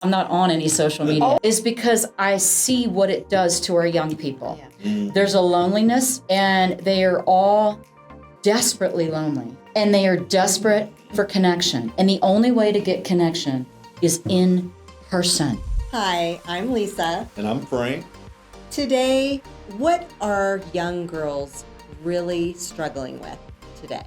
I'm not on any social media is because I see what it does to our young people. There's a loneliness, and they are all desperately lonely, and they are desperate for connection. And the only way to get connection is in person. Hi, I'm Lisa. And I'm Frank. Today, what are young girls really struggling with today?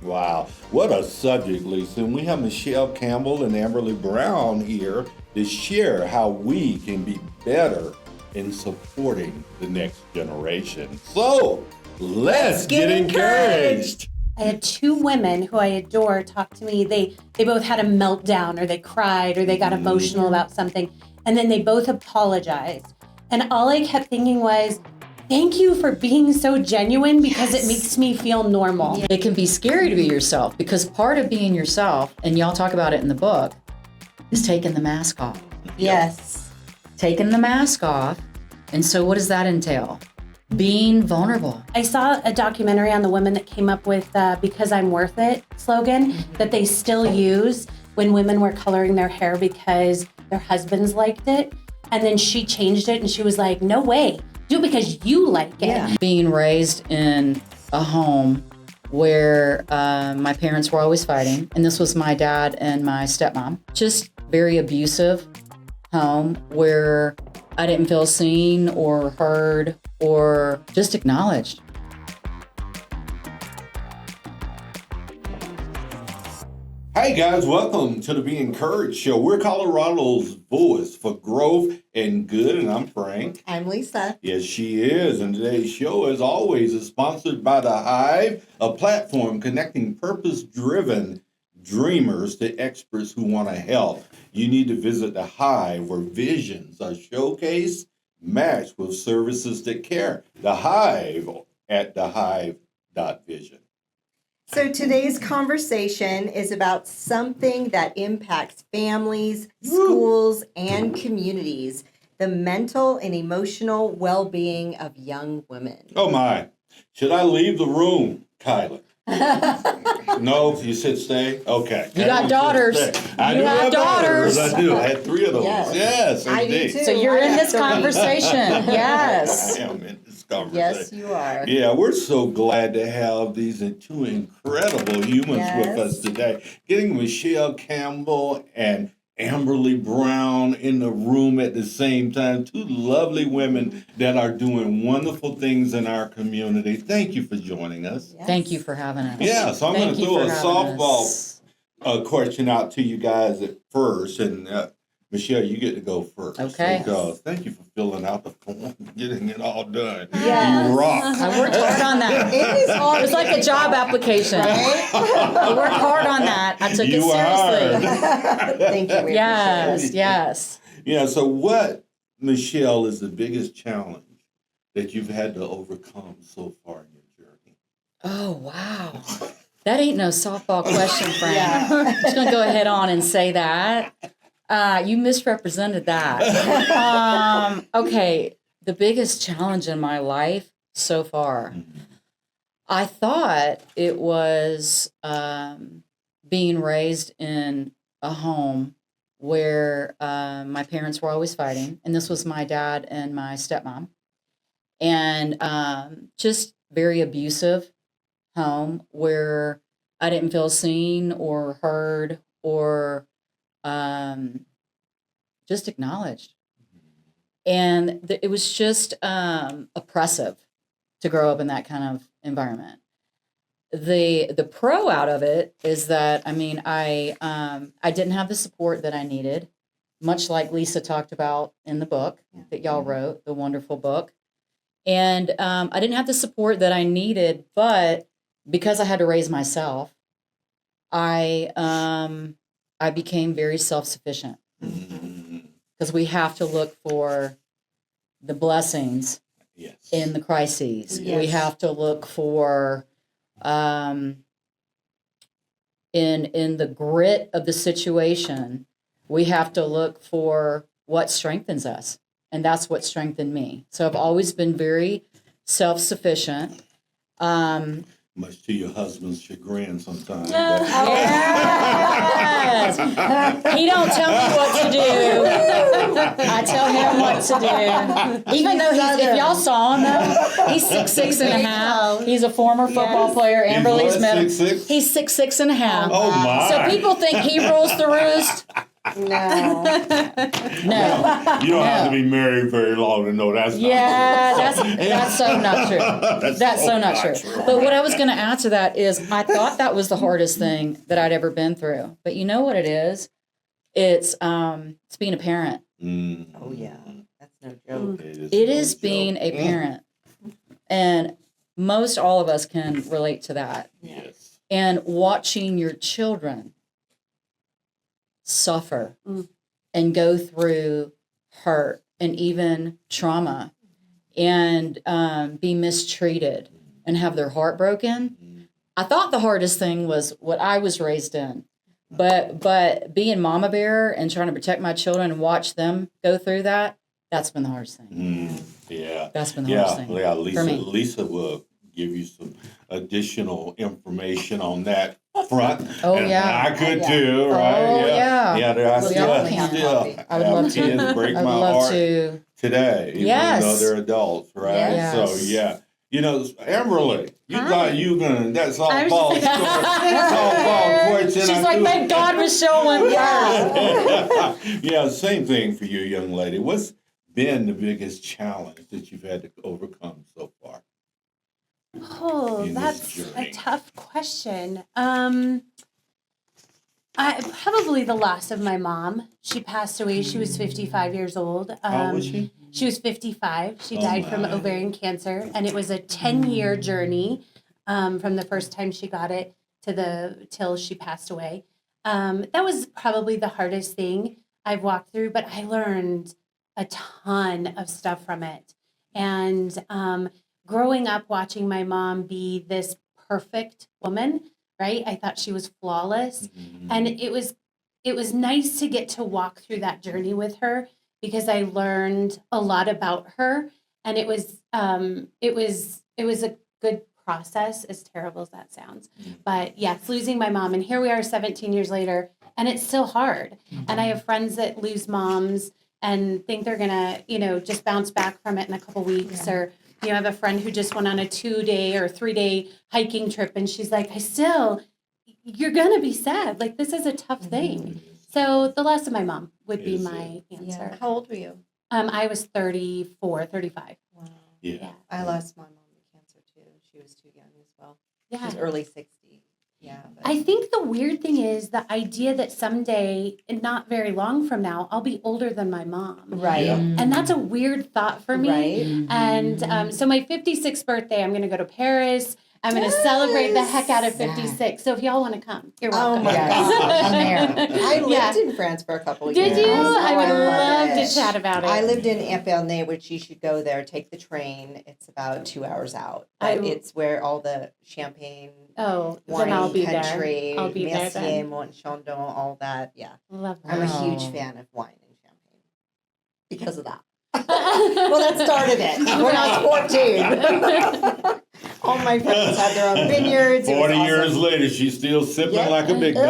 Wow. What a subject, Lisa. And we have Michele Campbell and Amberly Brown here to share how we can be better in supporting the next generation. So, let's get encouraged. I had two women who I adore talk to me. They both had a meltdown, or they cried, or they got emotional about something, and then they both apologized. And all I kept thinking was, thank you for being so genuine, because it makes me feel normal. It can be scary to be yourself, because part of being yourself, and y'all talk about it in the book, is taking the mask off. Yes. Taking the mask off. And so what does that entail? Being vulnerable. I saw a documentary on the women that came up with Because I'm Worth It slogan that they still use when women were coloring their hair because their husbands liked it. And then she changed it and she was like, no way, do it because you like it. Yeah. Being raised in a home where my parents were always fighting, and this was my dad and my stepmom, just very abusive home where I didn't feel seen or heard or just acknowledged. Hey guys, welcome to the Be Encouraged Show. We're Colorado's voice for growth and good, and I'm Frank. I'm Lisa. Yes, she is. And today's show, as always, is sponsored by The Hive, a platform connecting purpose-driven dreamers to experts who want to help. You need to visit The Hive, where visions are showcased, matched with services that care. The Hive at thehive.vision. So today's conversation is about something that impacts families, schools, and communities: the mental and emotional well-being of young women. Oh my. Should I leave the room, Kyla? No, you said stay? Okay. You got daughters. I You do have daughters. I do. I had 3 of those. Yes. Yes, I do indeed. too. So you're I in have this 3. conversation. Yes. I am in this conversation. Yes, you are. Yeah, we're so glad to have these 2 incredible humans with us today. Getting Michele Campbell and Amberly Brown in the room at the same time. 2 lovely women that are doing wonderful things in our community. Thank you for joining us. Yes. Thank you for having us. Yeah, so I'm going Thank to you throw for a having softball us. question out to you guys at first. And Michele, you get to go first. Okay. Because thank you for filling out the form, getting it all done. Yes. You rock. I worked hard on that. It is hard. It's like a job application. I worked hard on that. I took You it seriously. are. Thank you. We Yes, appreciate it. yes. Yeah, so what, Michele, is the biggest challenge that you've had to overcome so far in your journey? Oh, wow. That ain't no softball question, Frank. Yeah. I'm just going to go ahead on and say that. You misrepresented that. Okay, the biggest challenge in my life so far, I thought it was being raised in a home where my parents were always fighting, and this was my dad and my stepmom, and just very abusive home where I didn't feel seen or heard or just acknowledged. And it was just oppressive to grow up in that kind of environment. The pro out of it is that, I mean, I didn't have the support that I needed, much like Lisa talked about in the book that y'all wrote, the wonderful book. And I didn't have the support that I needed, but because I had to raise myself, I became very self-sufficient, because we have to look for the blessings Yes. in the crises. Yes. We have to look for in the grit of the situation. We have to look for what strengthens us, and that's what strengthened me. So I've always been very self-sufficient. much to your husband's chagrin sometimes. Yes. He don't tell me what to do. I tell him what to do. Even though if y'all saw him though, he's 6'6.5". He's a former football player. Amberly's met him. 6'6"? He's 6'6.5". Oh my! So people think he rules the roost. No. No. You don't have to be married very long to know that's not Yeah, true. that's so not true. That's so not true. But what I was going to add to that is I thought that was the hardest thing that I'd ever been through. But you know what it is? It's being a parent. Oh yeah, that's no joke. It is being a parent. And most all of us can relate to that. Yes. And watching your children suffer and go through hurt and even trauma and be mistreated and have their heart broken. I thought the hardest thing was what I was raised in. But being mama bear and trying to protect my children and watch them go through that, that's been the hardest thing. Yeah. That's been the hardest thing. Yeah, for me. Lisa will give you some additional information on that front. Oh, and yeah. I could too, right? Oh, yeah. Yeah, there I Well, still, y'all can. still I would love have to. kids break I would my love heart to. today, even Yes. though they're adults, right? Yes. So, yeah. You know, Amberly, you thought you were going to, that's all I was ball just- softball question. She's I like, do. thank God Michelle went back. Yeah, same thing for you, young lady. What's been the biggest challenge that you've had to overcome so far? Oh, in this that's journey? a tough question. Probably the loss of my mom. She passed away. She was 55 years old. How old was she? She was 55. She Oh, died from my. ovarian cancer, and it was a 10-year journey from the first time she got it to till she passed away. That was probably the hardest thing I've walked through, but I learned a ton of stuff from it. And growing up watching my mom be this perfect woman, right? I thought she was flawless. And it was nice to get to walk through that journey with her because I learned a lot about her, and it was a good process, as terrible as that sounds. But yes, losing my mom, and here we are 17 years later, and it's still hard. And I have friends that lose moms and think they're gonna, just bounce back from it in a couple weeks. Or, I have a friend who just went on a 2-day or 3-day hiking trip, and she's like, you're gonna be sad. Like, this is a tough thing. So the loss of my mom would be my answer. Yeah. How old were you? I was 34, 35. Wow. Yeah. I lost my mom to cancer too. She was too young as well. She was early 60s. Yeah. But I think the weird thing is the idea that someday, and not very long from now, I'll be older than my mom. right. Yeah. And that's a weird thought for me. Right. And so my 56th birthday, I'm going to go to Paris. I'm going to celebrate the heck out of 56. So if y'all want to come, you're welcome. Oh my Yes. gosh. I'm there. I lived Yeah. in France for a couple of Did years. you? Oh, I would love it. to chat about it. I lived in Epernay, which you should go there. Take the train. It's about 2 hours out. But it's where all the champagne, Oh, wine then I'll be country, there. I'll be there Messier, then. Montchandon, all that. Yeah. Love I'm that. a huge Wow. fan of wine and champagne because of that. Well, that started it when I was 14. All my friends had their own vineyards. It was 40 years awesome. later, she's still sipping Yep. like a big dog.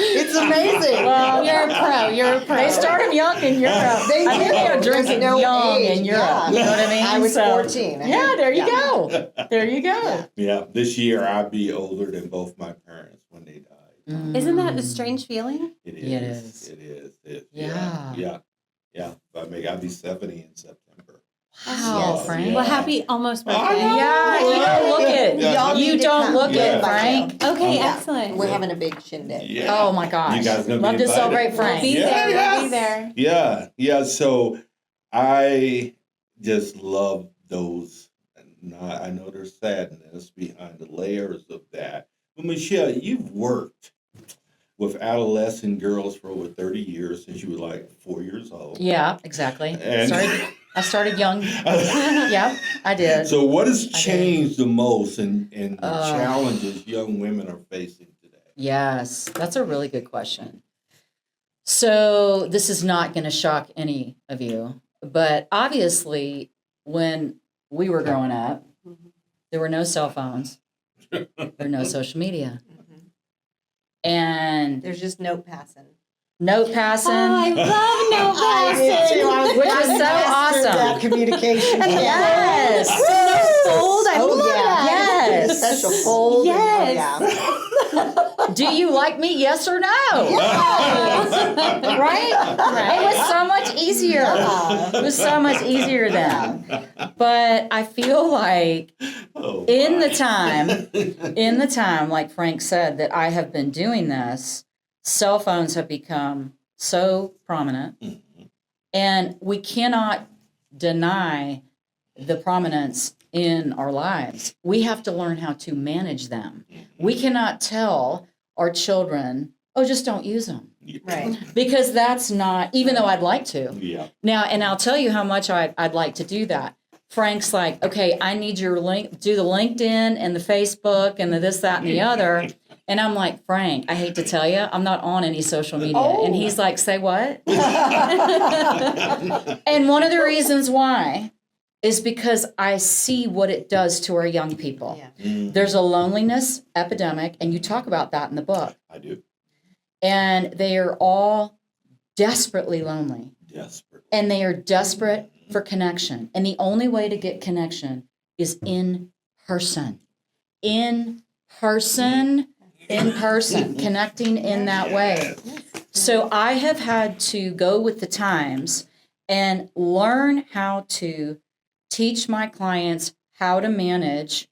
It's amazing. Well, You're a pro. You're a pro. They start them young in Europe. They I think do. they are drinking There's no young age. in Europe. Yeah. You know what I mean? I was So- 14. Yeah, there you Yeah. go. There you go. Yeah, this year I'll be older than both my parents when they died. Isn't that a strange feeling? It is. Yeah, it is. It is. Yeah. Yeah. I'll be 70 in September. Wow, Yes. Frank. Yeah. Well, happy almost I birthday. know. Yeah, you don't look it. Yeah. You need to don't come. look Yeah. it, Frank. Okay, Yeah. excellent. We're having a big shindig. Yeah. Oh my gosh. You guys gonna be Love to invited? celebrate We'll Frank. be Yeah, there. yes. We'll be there. Yeah. So I just love those. And I know there's sadness behind the layers of that. But Michele, you've worked with adolescent girls for over 30 years since you were like 4 years old. Yeah, exactly. And- I started young. Yeah, I did. So what has did. changed the most in the Oh. challenges young women are facing today? Yes, that's a really good question. So this is not going to shock any of you, but obviously when we were growing up, there were no cell phones, there were no social media. And There's just note passing. note passing. I love note passing. Which is so awesome. That communication. Yes. Fold. I love that. Yes. Special fold. Yes. Do you like me? Yes or no? Right? It was so much easier. It was so much easier then. But I feel like in the time, like Frank said, that I have been doing this, cell phones have become so prominent, and we cannot deny the prominence in our lives. We have to learn how to manage them. We cannot tell our children, oh, just don't use them. Right. Because that's not, even though I'd like to. Yeah. Now, and I'll tell you how much I'd like to do that. Frank's like, okay, I need your link, do the LinkedIn and the Facebook and the this, that, and the other. And I'm like, Frank, I hate to tell you, I'm not on any social media. Oh. And he's like, say what? And one of the reasons why is because I see what it does to our young people. Yeah. There's a loneliness epidemic, and you talk about that in the book. I do. And they are all desperately lonely. Desperate. And they are desperate for connection. And the only way to get connection is in person. In person, connecting in that way. So I have had to go with the times and learn how to teach my clients how to manage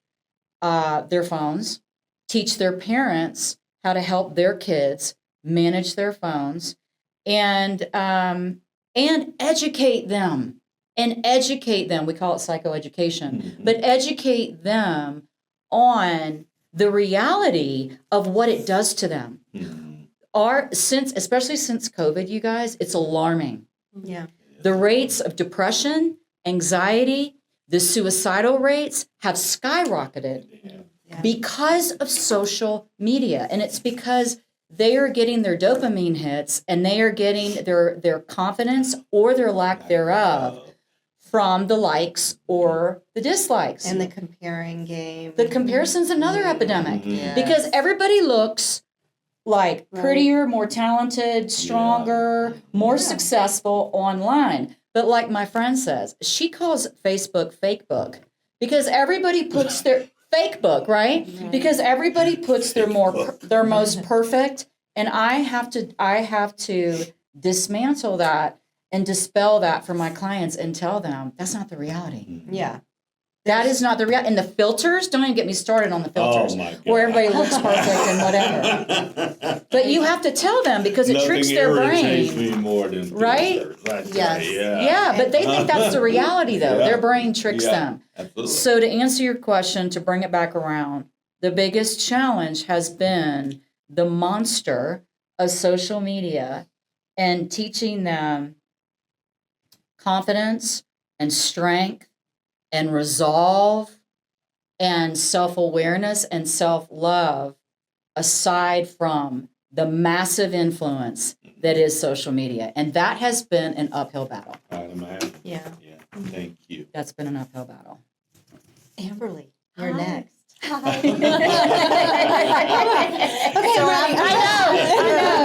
their phones, teach their parents how to help their kids manage their phones, and educate them. And educate them. We call it psychoeducation, but educate them on the reality of what it does to them. Especially since COVID, you guys, it's alarming. Yeah. The rates of depression, anxiety, the suicidal rates have skyrocketed because of social media. And it's because they are getting their dopamine hits, and they are getting their confidence or their lack thereof from the likes or the dislikes. And the comparing game. The comparison's another epidemic Yes. because everybody looks like prettier, more talented, stronger, more successful online. But like my friend says, she calls Facebook fake book because everybody puts their fake book, right? Because everybody puts their most perfect, and I have to dismantle that and dispel that for my clients and tell them that's not the reality. Yeah. That is not the reality. And the filters, don't even get me started on the filters, Oh my God. where everybody looks perfect and whatever. But you have to tell them because it tricks their irritates brain. me more than Right? filters, I tell Yes. you, Yeah, but they think that's the reality, though. Yeah. Their brain tricks Yeah. them. Absolutely. So to answer your question, to bring it back around, the biggest challenge has been the monster of social media and teaching them confidence and strength and resolve and self-awareness and self-love aside from the massive influence that is social media. And that has been an uphill battle. I'd imagine. Yeah. Yeah. Thank you. That's been an uphill battle. Amberly, you're Hi. next. I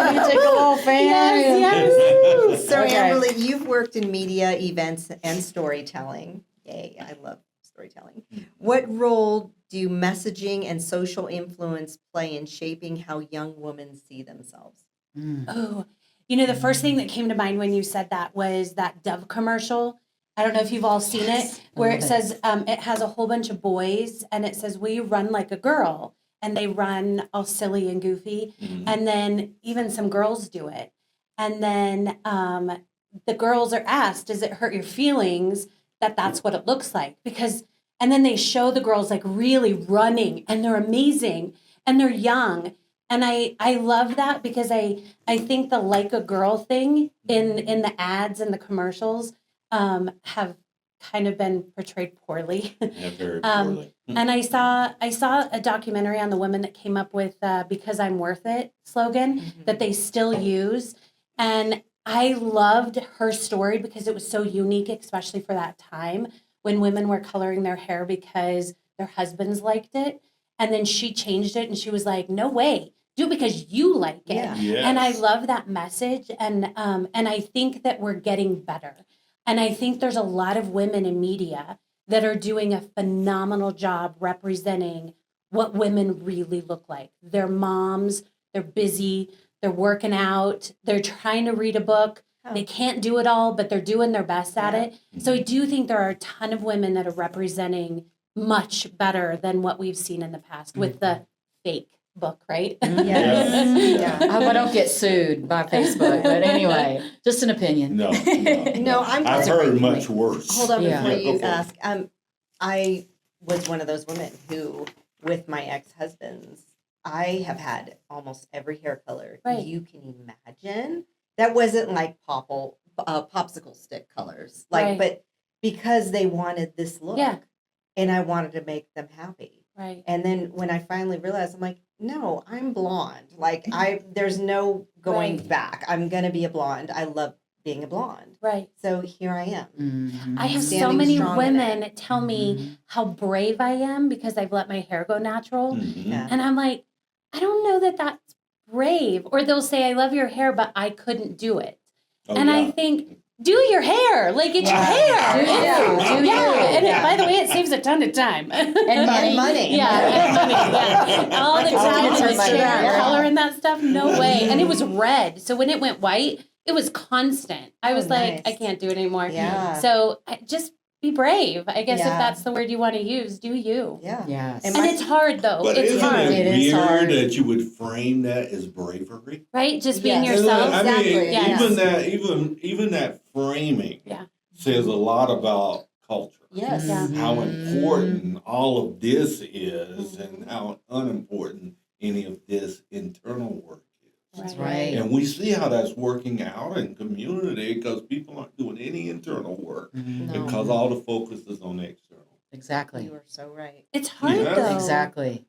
know. You take a little fan. Yes. So Okay. Amberly, you've worked in media, events, and storytelling. Yay, I love storytelling. What role do messaging and social influence play in shaping how young women see themselves? Oh, the first thing that came to mind when you said that was that Dove commercial. I don't know if you've all seen it, where it says it has a whole bunch of boys, and it says, "Will you run like a girl?" And they run all silly and goofy, and then even some girls do it, and then the girls are asked, "Does it hurt your feelings that that's what it looks like?" And then they show the girls like really running, and they're amazing, and they're young. And I love that because I think the like a girl thing in the ads and the commercials have kind of been portrayed poorly. Yeah, very poorly. And I saw a documentary on the women that came up with "Because I'm Worth It" slogan that they still use, and I loved her story because it was so unique, especially for that time. when women were coloring their hair because their husbands liked it. And then she changed it and she was like, no way, do it because you like it. Yeah. Yes. And I love that message. And I think that we're getting better. And I think there's a lot of women in media that are doing a phenomenal job representing what women really look like. They're moms, they're busy, they're working out, they're trying to read a book. Oh. They can't do it all, but they're doing their best at it. So I do think there are a ton of women that are representing much better than what we've seen in the past with the fake book, right? Yes. Yeah. Yeah. I hope I don't get sued by Facebook, but anyway, just an opinion. No, No, I'm I've glad- heard much worse. Hold on Yeah. before Yeah, go you for it. ask. I was one of those women who, with my ex-husbands, I have had almost every hair color Right. you can imagine. That wasn't like popsicle stick colors, like, Right. but because they wanted this look, Yeah. and I wanted to make them happy. Right. And then when I finally realized, I'm like, no, I'm blonde. Like there's no going Right. back. I'm gonna be a blonde. I love being a blonde. Right. So here I am. Mhm. I have so Standing many strong in women tell me how brave I am because I've let my hair go natural. Mhm. Yeah. And I'm like, I don't know that that's brave. Or they'll say, I love your hair, but I couldn't do it. Oh, and yeah. I think, do your hair. Like, it's your hair. Do you. It's- Do yeah. you. And Yeah. by the way, it saves a ton of time. And money. money. Yeah, and money, yeah. All the Oh, time it's in the money, chair, yeah. color and that stuff, no way. And it was red. So when it went white, it was constant. I Oh, was like, nice. I can't do it anymore. Yeah. So just be brave. I guess if Yeah. that's the word you want to use, do you. Yeah. Yes. And And my- it's hard though. But It's isn't hard, it It is weird hard. that you would frame that as bravery? right? Just being Yes. yourself. I mean, Exactly, yes. even that framing Yeah. says a lot about culture. Yes. Yeah. How Mm-hmm. important all of this is, and how unimportant any of this internal work is. That's Right. right. And we see how that's working out in community because people aren't doing any internal work Mhm. No. because all the focus is on the external. Exactly. You are so right. It's hard Yeah. though. Exactly.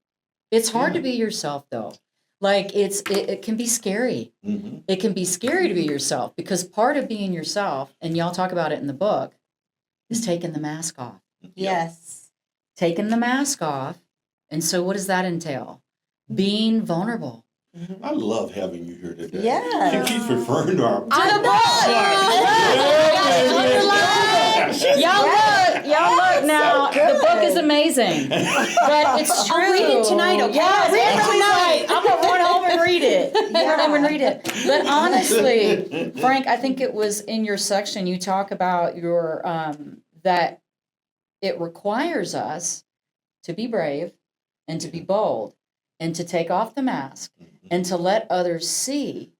It's hard Yeah. to be yourself though. Like it can be scary. Mm-hmm. It can be scary to be yourself because part of being yourself, and y'all talk about it in the book, is taking the mask off. Yes. Taking the mask off. And so what does that entail? Being vulnerable. I love having you here today. Yes. She keeps referring to our Y'all look now. The book is amazing. But it's true. I'll read it tonight, okay? Yes, Read it Emily's tonight. like, I'm gonna run home and read it. Yeah. Run home and read it. But honestly, Frank, I think it was in your section you talk about your that it requires us to be brave and to be bold and to take off the mask and to let others see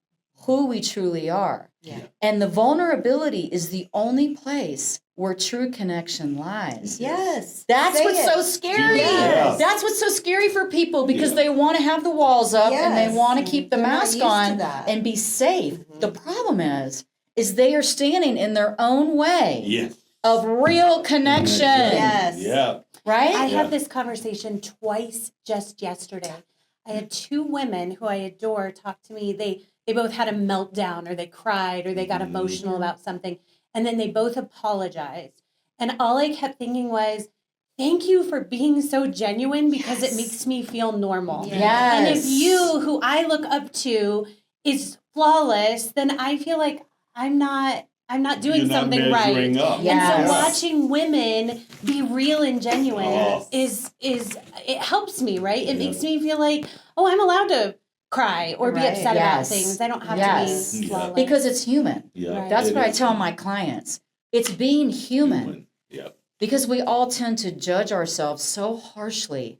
who we truly are. Yeah. And the vulnerability is the only place where true connection lies. Yes. That's Say what's it. so scary. Yes. That's what's so scary for people because Yeah. they want to have the walls up and they Yes. want to keep the They're not mask used to on that. and be safe. Mhm. The problem is they are standing in their own way Yes. of real connection. Yes. Yeah. Right? I Yeah. had this conversation twice just yesterday. I had two women who I adore talk to me. They both had a meltdown or they cried or they got emotional about something. And then they both apologized. And all I kept thinking was, thank you for being so genuine because it makes me feel normal. Yeah. And if you, who I look up to, is flawless, then I feel like I'm not doing You're not something right. measuring up. Yeah. And Yes. so watching women be real and genuine Oh. is it helps me, right? It Yeah. makes me feel like, oh, I'm allowed to cry or be Right. upset about Yes. things. I don't have Yes. to be Yeah. flawless. Because it's human. Yeah. Right. That's It what I is tell my clients. It's being human. Yeah. Because we all tend to judge ourselves so harshly.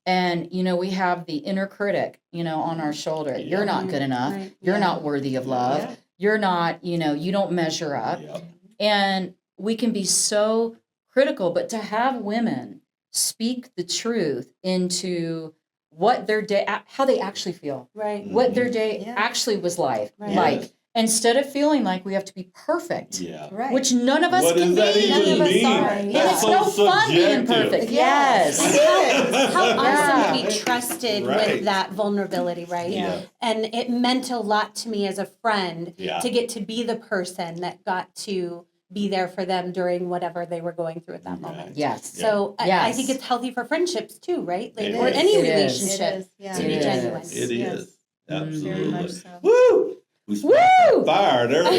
And, we have the inner critic, on our shoulder. Yeah. You're not good enough. Right. You're Yeah. not worthy of love. Yeah. You're not, you don't measure up. Yeah. And we can be so critical, but to have women speak the truth into what their day, how they actually feel, Right. what their day Yeah. actually was Right. like, instead of feeling like we have to be perfect, Yeah. Right. which none of us What can does that be. None even of us mean? are. And That's it's so no fun being subjective. perfect. Yes. Yes. How Yeah. awesome to be trusted Right. with that vulnerability, right? Yeah. And it meant a lot to me as a friend Yeah. to get to be the person that got to be there for them during whatever they were going through at that moment. Yes. So I Yes. think it's healthy for friendships too, right? Like, It or is. any It is. relationship Yeah. to be It genuine. is. It Yes. is. Absolutely. Very much so. Woo! We sparked fire. There it is.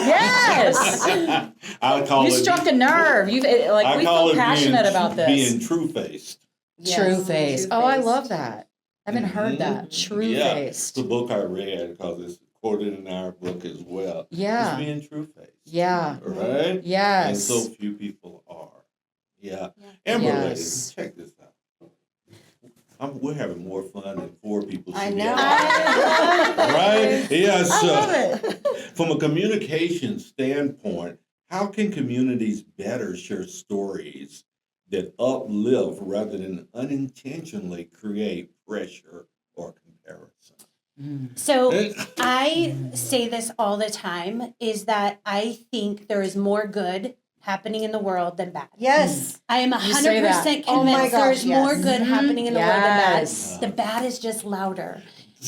Yes. I call You it. struck a nerve. We feel passionate about this. Being true-faced. True face. Oh, I True-faced. love that. I haven't heard that. True Yeah. faced. It's a book I read because it's quoted in our book as well. Yeah. It's being true-faced. Yeah. Right? Yes. And so few people are. Yeah. Yeah. And Yes. ladies, check this out. We're having more fun than four people. I should know. have. Right? Yes. I love it. From a communication standpoint, how can communities better share stories that uplift rather than unintentionally create pressure or comparison? So I say this all the time, is that I think there is more good happening in the world than bad. Yes. I am You say that. 100% Oh my convinced gosh, there's more yes. good happening in the world than bad. Yes. The bad is just louder.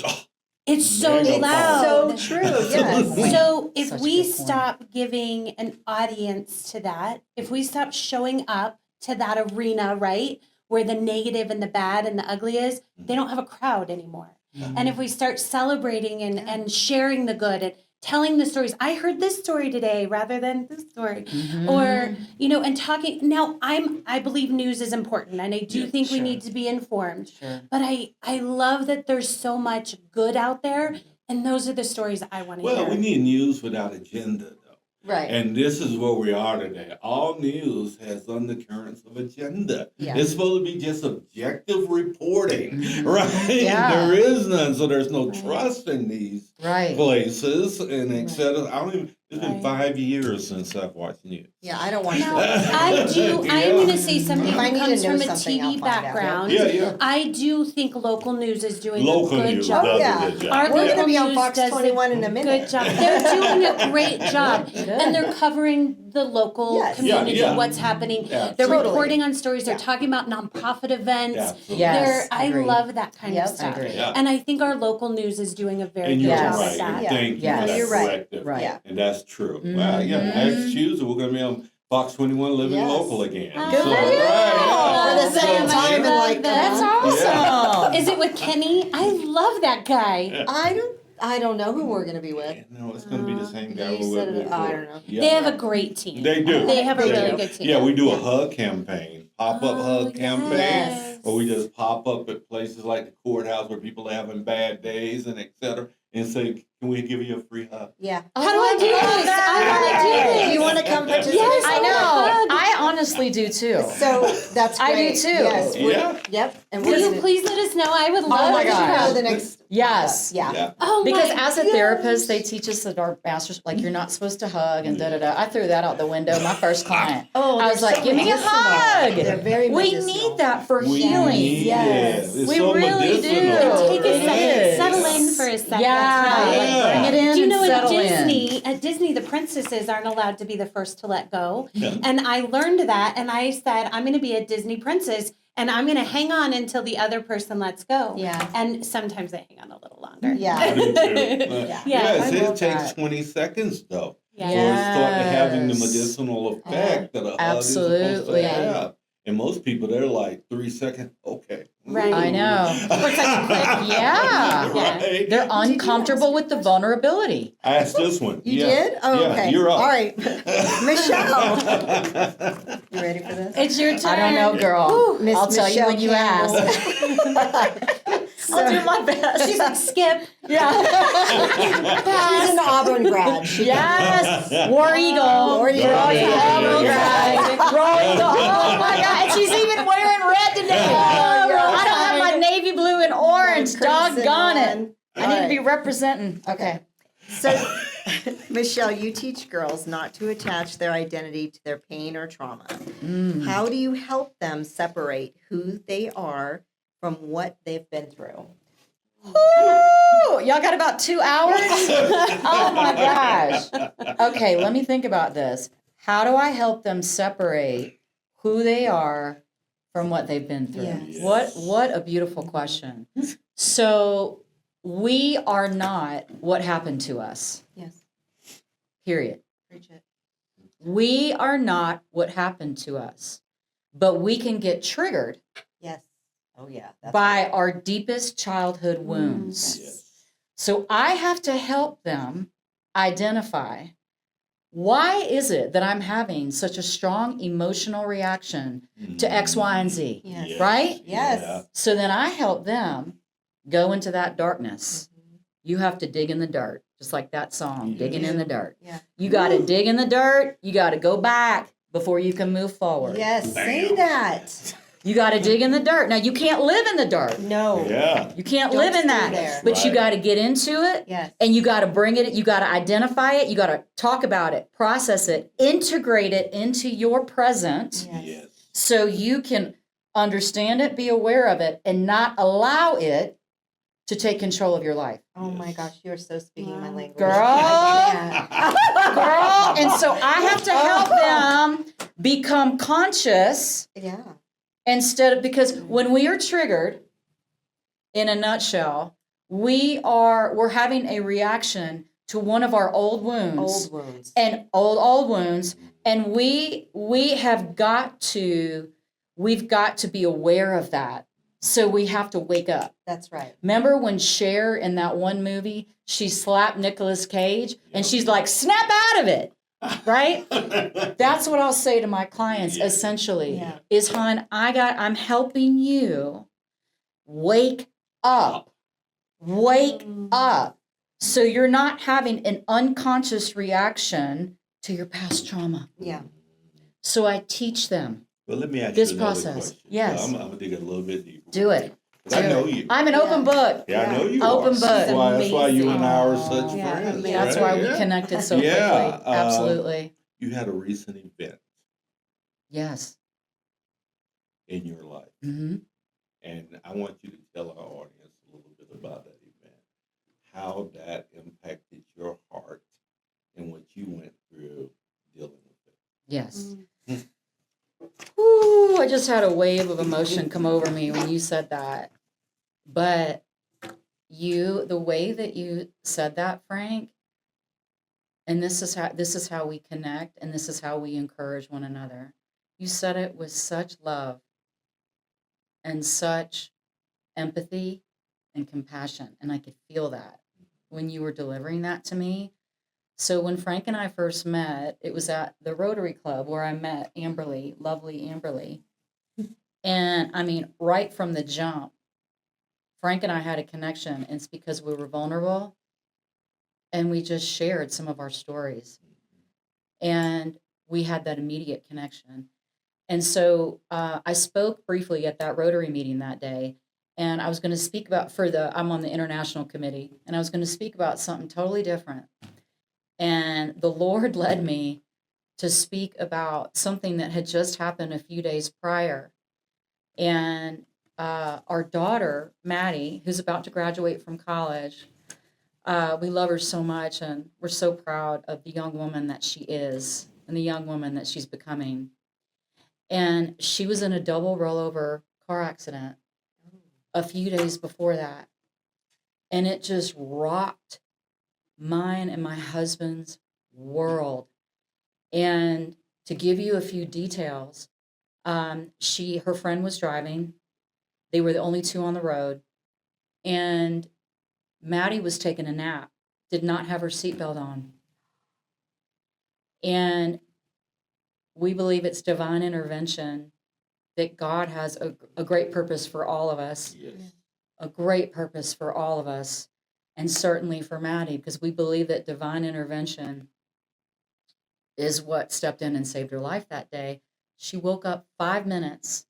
Oh, It's so Megaphone. loud. So true. Yes. So if Such a we good point. stop giving an audience to that, if we stop showing up to that arena, right, where the negative and the bad and the ugly is, they don't have a crowd anymore. And if we start celebrating and sharing the good and telling the stories, I heard this story today rather than this story, or and talking. Now I believe news is important, and I do think we Sure. need to be informed. Sure. But I love that there's so much good out there, and those are the stories I want to well, hear. we need news without agenda, though. Right. And this is where we are today. All news has undercurrents of agenda. Yeah. It's supposed to be just objective reporting, right? Yeah. There is none, so there's no Right. trust in these Right. places and et cetera. I don't even. It's been Right. 5 years since I've watched news. Yeah, I don't want Now, to. I do. Yeah. I'm going to say something If I who need to comes know from a something, I'll TV find out. background. Yeah. I do think local news is doing Local a good news job. does Oh, yeah. a good job. Our We're going local to be on news Fox does a 21 in a minute. Good job. They're doing a great job, and they're covering the local Yes. community, Yeah. what's happening. Yeah. They're Totally. reporting on stories. They're Yeah. talking about nonprofit events. Absolutely. Yes. I Agreed. love that kind Yep. of stuff. Agreed. Yeah. And I think our local news is doing a very And good you're Yes. job right. at that. And thank you Yes. for that You're right. corrective. Right. Yeah. And that's true. Well, yeah, next Tuesday we're going to be on Fox 21 Living Yes. Local again. Oh, Good for you. right. For the second Love time in them. like That's Yeah. awesome. Is it with Kenny? I love that guy. I don't know who we're going to be with. No, it's going to be the same guy You we're said with it- before. I don't know. Yeah. They have a great team. They do. They have a They really do. good team. Yeah, we do a hug campaign, pop-up Oh, hug campaign, yes. where we just pop up at places like the courthouse where people are having bad days and et cetera, and say, can we give you a free hug? Yeah. How do I do this? I want to do this. Do you want to come participate? Yes, I I know. wanna hug. I honestly do too. So that's I do great. too. Yes. we're- Yeah. Yep. And Will we're you gonna- please let us know? I would love my to gosh. for come. the next. Yes. Yeah. Yeah. Oh Because my as a gosh. therapist, they teach us that our masters, like, you're not supposed to hug and da da da. I threw that out the window. My first client. Oh, I was they're like, so give me a medicinal. hug. They're very We medicinal. need that for We healing. need Yes. it. It's We so really medicinal. do. Take a It second. is. Settle in for a second. Yeah. Yeah. Bring it in Do you and know settle at Disney, the princesses aren't allowed to be the first to let go. Yeah. And I learned that, and I said, I'm going to be a Disney princess, and I'm going to hang on until the other person lets go. Yeah. And sometimes they hang on a little longer. I Yeah. do too. Yeah. Yes, I it love takes that. 20 seconds though. Yeah. For it to start having the Yes. medicinal effect that a hug is supposed Absolutely. to have. And most people, they're like 3 seconds, okay. Right. I know. Or such a quick- Yeah. Right. They're uncomfortable with the vulnerability. I asked this one. You Yeah. did? Oh, Yeah, okay. you're up. All right. Michelle. You ready for this? It's your turn. I don't know, girl. Miss I'll tell you Michelle when you Campbell. ask. I'll do my best. She's like, skip. Yeah. She's an Auburn grad. She Yes. War Eagle. War Eagle. Auburn grad. War Eagle. Oh my God. And she's even wearing red today. Oh, you're I don't have my navy blue and orange. Crimson Doggone it. one. I need to be representing. Okay. So, Michelle, you teach girls not to attach their identity to their pain or trauma. How do you help them separate who they are from what they've been through? Ooh, y'all got about 2 hours? Oh my gosh. Okay, let me think about this. How do I help them separate who they are from what they've been through? Yes. What a beautiful question. So we are not what happened to us. Yes. period. Preach it. We are not what happened to us, but we can get triggered Yes. Oh yeah. That's by right. our deepest childhood wounds. Yes. So I have to help them identify, why is it that I'm having such a strong emotional reaction to X, Y, and Z? Yes. Right? Yes. Yeah. So then I help them go into that darkness. Mhm. You have to dig in the dirt, just like that song, You Digging in do. the Dirt. Yeah. You got to dig in the dirt. You got to go back before you can move forward. Yes. Say Bam. that. You got to dig in the dirt. Now, you can't live in the dirt. No. Yeah. You can't Don't live in stay that. there. But you Right. got to get into it. Yes. And you got to bring it, you got to identify it, you got to talk about it, process it, integrate it into your present Yes. Yes. so you can understand it, be aware of it, and not allow it to take control of your life. Oh my gosh, you're so speaking my Wow. language. Girl. I can't. Girl, and so I have to help them become conscious Yeah. instead of, because when we are triggered, in a nutshell, we're having a reaction to one of our old wounds. Old wounds. And old wounds, and we've got to be aware of that. So we have to wake up. That's right. Remember when Cher in that one movie, she slapped Nicolas Cage and she's like, snap out of it, right? That's what I'll say to my clients Yeah. essentially Yeah. is, hon, I'm helping you wake up. Wake up. So you're not having an unconscious reaction to your past trauma. Yeah. So I teach them. Well, let me ask This you another process. question. Yes. I'm going to dig a little bit deeper. Do it. 'Cause I Do know it. you. I'm an open book. Yeah, I know you Open are. book. That's why you and I are Amazing. such Yeah, friends. amazing. That's right? why we Yeah. connected so Yeah, quickly. Absolutely. You had a recent event Yes. in your life, Hmm. and I want you to tell our audience a little bit about that event, how that impacted your heart, and what you went through dealing with it. Yes. Mm. Ooh, I just had a wave of emotion come over me when you said that. But the way that you said that, Frank, and this is how we connect, and this is how we encourage one another. You said it with such love and such empathy and compassion, and I could feel that when you were delivering that to me. So when Frank and I first met, it was at the Rotary Club where I met Amberly, lovely Amberly. And I mean, right from the jump, Frank and I had a connection, and it's because we were vulnerable and we just shared some of our stories. And we had that immediate connection. And so I spoke briefly at that Rotary meeting that day, and I was going to speak about, I'm on the international committee, and I was going to speak about something totally different. And the Lord led me to speak about something that had just happened a few days prior. And our daughter, Maddie, who's about to graduate from college, we love her so much, and we're so proud of the young woman that she is and the young woman that she's becoming. And she was in a double rollover car accident a few days before that. And it just rocked mine and my husband's world. And to give you a few details, her friend was driving. They were the only two on the road. And Maddie was taking a nap, did not have her seatbelt on. And we believe it's divine intervention, that God has a great purpose for all of us, Yes. a great purpose for all of us, and certainly for Maddie, because we believe that divine intervention is what stepped in and saved her life that day. She woke up 5 minutes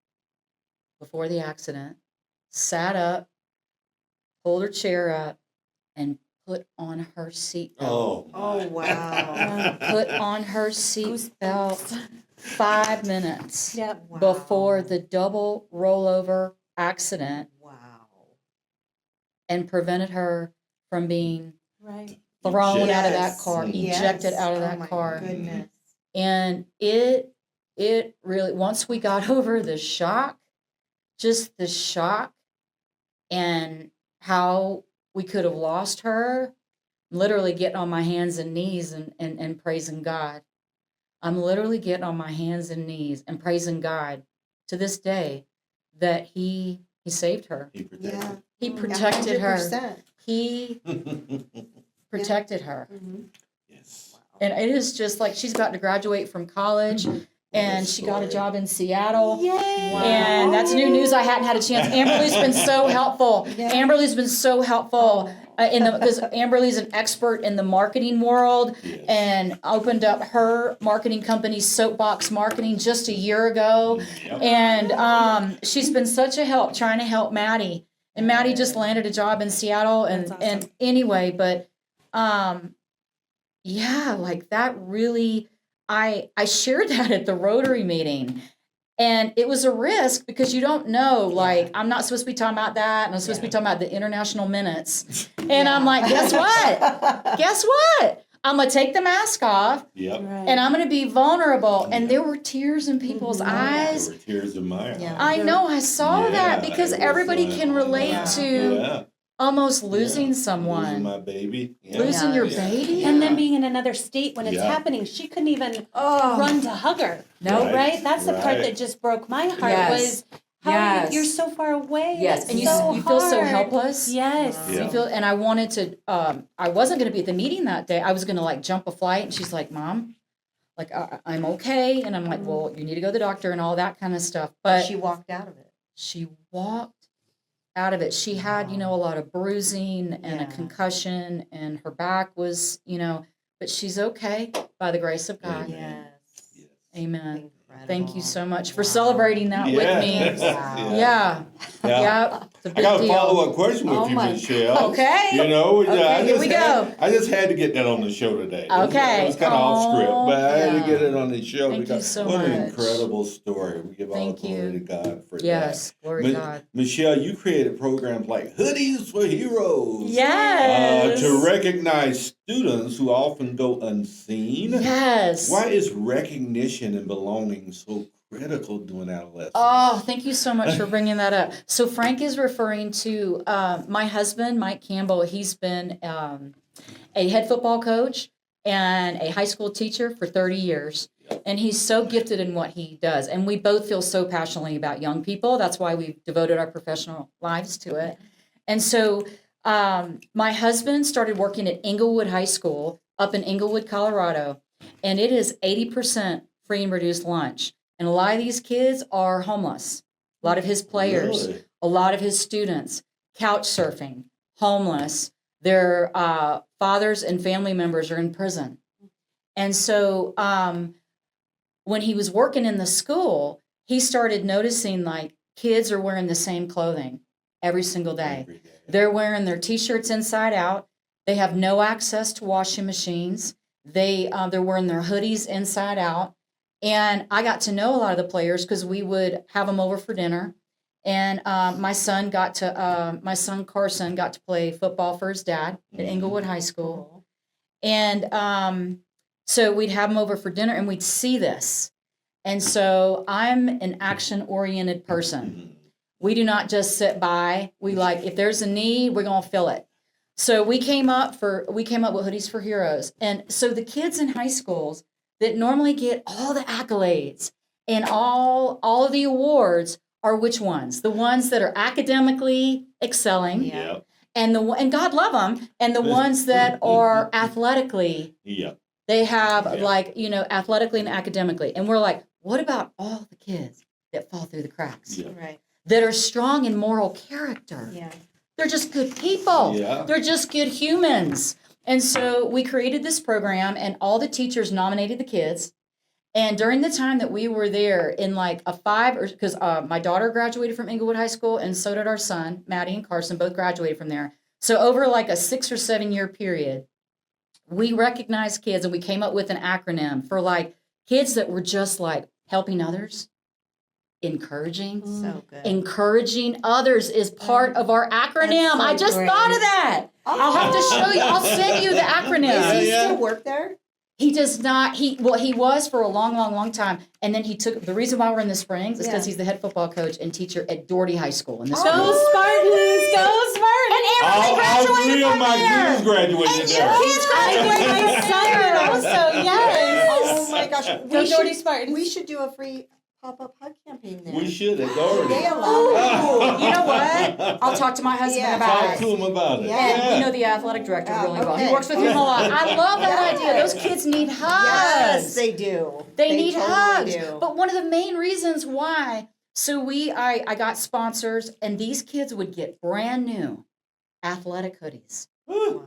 before the accident, sat up, pulled her chair up, and put on her seatbelt. Oh, Oh, wow. Put on her seatbelt 5 minutes Yep. Wow. before the double rollover accident, Wow. and prevented her from being Right. thrown out of that Yes. car, Yes. ejected out of Oh, that my car. Goodness. And it really, once we got over the shock, just the shock and how we could have lost her, literally getting on my hands and knees and praising God. I'm literally getting on my hands and knees and praising God to this day that He saved her. He protected. Yeah. He protected her. 100%. He protected her. Mhm. Yes. And it is just like she's about to graduate from college, and she got a job in Seattle. Yay! And that's new news. I hadn't had a chance. Amberly's been so helpful. Yeah. Amberly's been so helpful because Amberly's an expert in the marketing world, Yes. and opened up her marketing company, Soapbox Marketing, just a year ago. Yep. And she's been such a help trying to help Maddie. And Maddie just landed a job in Seattle. And That's awesome. and anyway, but yeah, like that really. I shared that at the Rotary meeting, and it was a risk because you don't know, like, I'm not supposed to be talking about that, and I'm supposed to be talking about the international minutes. And I'm like, guess what? Guess what? I'm going to take the mask off, Yep. Right. and I'm going to be vulnerable. And there were tears in people's eyes. There were tears in my eyes. Yeah. I know, I saw Yeah, that because it was everybody like, can relate Yeah. to Yeah. almost losing Losing someone. my baby. Yeah. Losing your Yeah. baby? And then being in another state when it's Yeah. happening, she couldn't even Oh, run to hug her. no. Right. Right? That's the part Right. that just broke my heart Yes. was how Yes. you're so far away. Yes, It's and so you feel so hard. helpless. Yes. Yeah. You feel, and I wanted to. I wasn't going to be at the meeting that day. I was going to like jump a flight, and she's like, "Mom, like I'm okay," and I'm like, "Well, you need to go to the doctor and all that kind of stuff." But She walked out of it. she walked out of it. She had, a lot of bruising and a Yeah. concussion, and her back was, but she's okay by the grace of God. Amen. Yes. Yes. Amen. Incredible. Thank you so much for Wow. celebrating that with me. Yes. Wow. Yeah. Yeah. Yeah. It's a I big got a deal. follow-up question with Oh you, my Michele. Okay. Okay, here we go. I just had to get that on the show today. Okay. It was kind of off script, but I had Yeah. to get it on the show Thank you because so what an much. incredible story. We give all Thank the glory you. to God for Yes. Glory to that. God. Michele, you created programs like Hoodies for Heroes. Yes. To recognize students who often go unseen. Yes. Why is recognition and belonging so critical during adolescence? Oh, thank you so much for bringing that up. So Frank is referring to my husband, Mike Campbell. He's been a head football coach and a high school teacher for 30 years. And he's so gifted in what he does. And we both feel so passionately about young people. That's why we've devoted our professional lives to it. And so my husband started working at Inglewood High School up in Inglewood, Colorado. And it is 80% free and reduced lunch. And a lot of these kids are homeless. A lot of his players, Really? a lot of his students, couch surfing, homeless. Their fathers and family members are in prison. And so when he was working in the school, he started noticing like kids are wearing the same clothing every single day. Every day. They're wearing their t-shirts inside out. They have no access to washing machines. They're wearing their hoodies inside out. And I got to know a lot of the players because we would have them over for dinner. And my son Carson got to play football for his dad at Inglewood High School. And so we'd have him over for dinner and we'd see this. And so I'm an action-oriented person. We do not just sit by. We like, if there's a need, we're going to fill it. So we came up with Hoodies for Heroes. And so the kids in high schools that normally get all the accolades and all of the awards are which ones? The ones that are academically excelling, Yep. and God love them, and the ones that are athletically, Yep. they have Yeah. athletically and academically. And we're like, what about all the kids that fall through the cracks? Yeah. Right. That are strong in moral character. Yeah. They're just good people. Yeah. They're just good humans. And so we created this program, and all the teachers nominated the kids. And during the time that we were there, in like because my daughter graduated from Inglewood High School, and so did our son, Maddie and Carson, both graduated from there. So over like a 6 or 7 year period, we recognized kids, and we came up with an acronym for like kids that were just like helping others, encouraging. So good. Encouraging others is part of our acronym. so I just great. thought of that. I'll have to show you. I'll send you the Does acronym. he Yeah. still work there? He does not. He was for a long time, and then he took. The reason why we're in the Springs is because he's the head football coach and teacher at Doherty High School in the Springs. Go Spartans! Go Spartans! All three of my kids graduated there. My son also, yes. Oh my gosh. Go Doherty Spartans. We should do a free pop-up hug campaign there. We should at Doherty. They allow You know what? I'll talk to my husband Yeah. about Talk it. to them about it. Yeah. And we know the athletic director really well. He okay. works with him a lot. I love that Yes. idea. Those kids need hugs. Yes, they do. They need totally hugs. do. But one of the main reasons why, so I got sponsors, and these kids would get brand new athletic hoodies, Wow.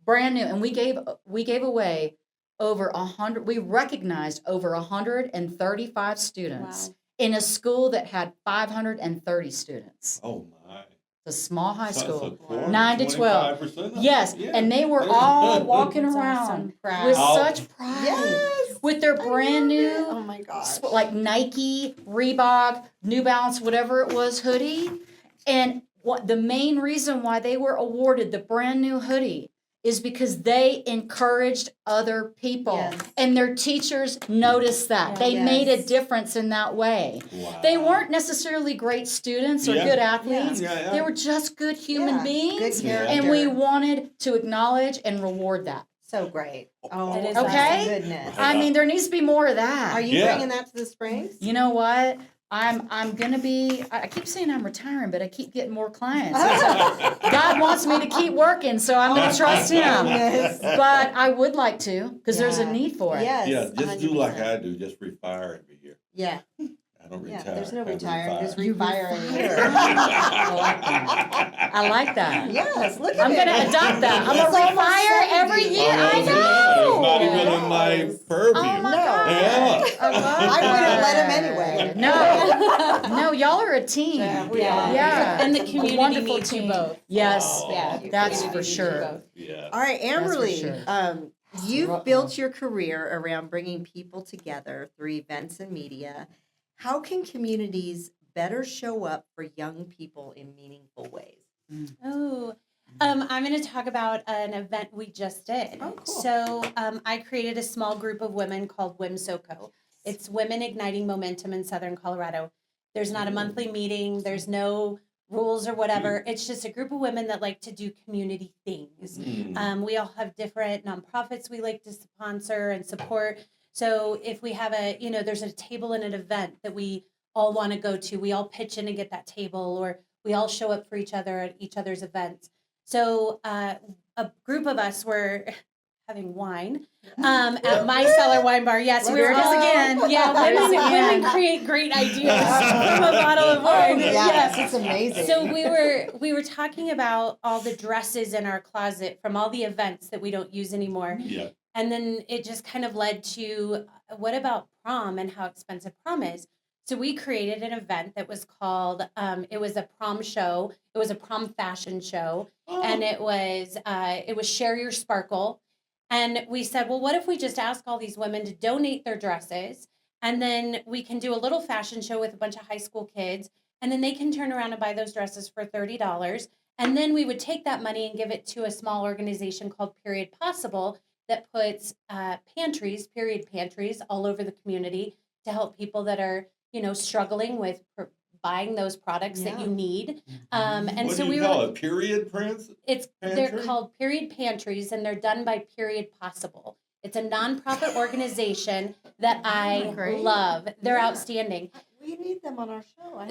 brand new, and we gave away over 100. We recognized over 135 students Wow. in a school that had 530 students. Oh my. It's a small high So school. it's a quarter, 9 to 12. 25% of it? Yes, Yeah. and they were all walking That's around awesome. Proud. with Oh. such pride, Yes. with their I brand love it. new, Oh my gosh. like Nike, Reebok, New Balance, whatever it was, hoodie. And what the main reason why they were awarded the brand new hoodie is because they encouraged other people, Yes. and their teachers noticed that. Yeah. They made a Yes. difference in that way. Wow. They weren't necessarily great students or Yeah. good athletes. Yeah. They were just good human Yeah, beings, good character. and we wanted to acknowledge and reward that. So great. Oh, It is my Okay. goodness. I mean, there needs to be more of that. Are you Yeah. bringing that to the Springs? You know what? I'm gonna be. I keep saying I'm retiring, but I keep getting more clients. God wants me to keep working, so I'm gonna trust Him. Yes. But I would like to, because there's a Yeah. need for it. Yes. Yeah, just do like 100%. I do. Just retire every year. Yeah. I don't Yeah. retire. There's no I retiring. There's retire. refiring. I like that. I like that. Yes. Look at I'm it. gonna adopt that. I'm It's gonna almost refire every 70. year. I Oh, know. It's not even in my Yes. purview. Oh my No. God. Yeah. I love I wouldn't let him that. anyway. No, y'all are a team. Yeah, we Yeah. are. Yeah. And the A community wonderful needs you team. both. Yes, Oh. Yeah. that's community for needs you sure. both. Yeah. All right, Amberly, sure. you've Uh-oh. built your career around bringing people together through events and media. How can communities better show up for young people in meaningful ways? Oh, I'm going to talk about an event we just did. Oh, cool. So I created a small group of women called WIMSOCO. It's Women Igniting Momentum in Southern Colorado. There's not a monthly meeting. There's no rules or whatever. It's just a group of women that like to do community things. Mm. We all have different nonprofits we like to sponsor and support. So if we have there's a table in an event that we all want to go to, we all pitch in and get that table, or we all show up for each other at each other's events. So a group of us were having wine at my cellar wine bar. Yes, we were There it is all again. Yeah, There it is women again. create great ideas from a bottle of wine. Yes, it's amazing. So we were talking about all the dresses in our closet from all the events that we don't use anymore. Yeah. And then it just kind of led to what about prom and how expensive prom is. So we created an event that was called, it was a prom show. It was a prom fashion show. And it was Share Your Sparkle. And we said, well, what if we just ask all these women to donate their dresses, and then we can do a little fashion show with a bunch of high school kids, and then they can turn around and buy those dresses for $30. And then we would take that money and give it to a small organization called Period Possible that puts period pantries all over the community to help people that are, struggling with buying those products that Yeah. you need. And What so do we you were call it? Period prints? they're Pantry? called Period Pantries, and they're done by Period Possible. It's a nonprofit organization that I Great. love. They're Yeah. outstanding. We need them on our show. I'll